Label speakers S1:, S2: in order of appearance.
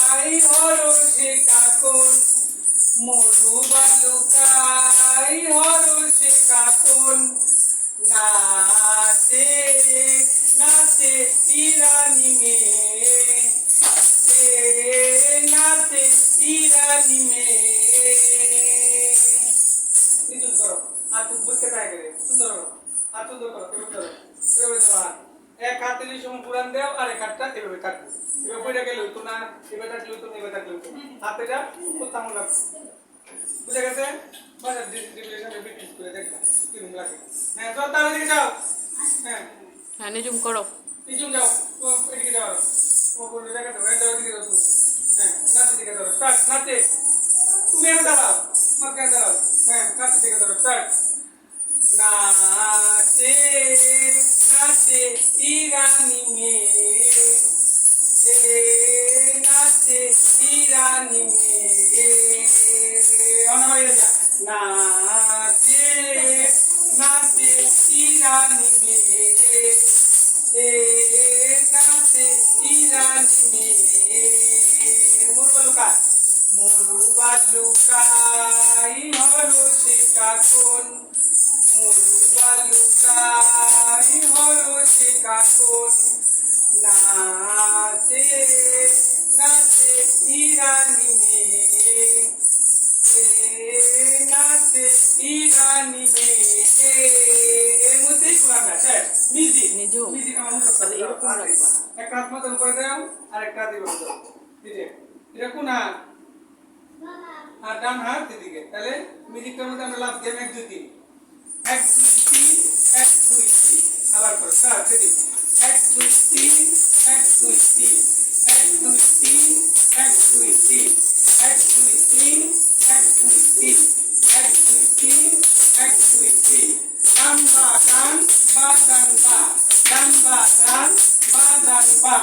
S1: হরষে কাকন মরু বালুকাই হরষে কাকন নাচে নাচে ইরানি মেয়ে নাচে ইরানি মেয়ে নিচু করো আর তুই বুঝতে ট্রাই করে সুন্দর করো আর সুন্দর করো এভাবে ধরো এভাবে ধরো হাত এক হাতে নিয়ে সময় পুরান দেও আর এক হাতটা এভাবে কাটবো এভাবে পয়টা গেলে হইতো না এভাবে থাকলে হইতো না এভাবে থাকলে হইতো হাতে যা খুব তামল লাগছে বুঝে গেছে বাজার ডিভিশনে বিক্রি করে দেখবা কিরকম লাগে হ্যাঁ চল তাহলে দিকে যাও হ্যাঁ
S2: হ্যাঁ নিজুম করো
S1: নিজুম যাও এদিকে যাও তোমার কোনো জায়গা তো হ্যাঁ যাও দিকে যাও তুমি হ্যাঁ নাচে দিকে যাও স্টার্ট নাচে তুমি এনে দাঁড়াও মাঝখানে দাঁড়াও হ্যাঁ নাচে দিকে যাও স্টার্ট নাচে নাচে ইরানি মেয়ে নাচে ইরানি মেয়ে অনাবাই যা নাচে নাচে ইরানি মেয়ে নাচে ইরানি মেয়ে মরু বালুকাই হরষে কাকন মরু বালুকাই হরষে কাকন নাচে নাচে ইরানি মেয়ে নাচে ইরানি মেয়ে এর মধ্যেই শোনাবে স্যার মিউজিক
S2: নিজুম
S1: মিউজিক আমার মুখে
S2: তাহলে এরকম রাখবা
S1: একটা হাত মাথার উপরে দাও আর একটা হাত এভাবে দাও দিদি এটা কোন হাত আর ডান হাত দিদিকে তাহলে মিউজিকটার মধ্যে আমরা লাভ দিলাম 1 2 3 1 2 3 1 2 3 আবার করো স্যার রেডি 1 2 3 1 2 3 1 2 3 1 2 3 1 2 3 1 2 3 1 2 3 1 2 3 ডান বা ডান বা ডান বা ডান বা ডান বা ডান বা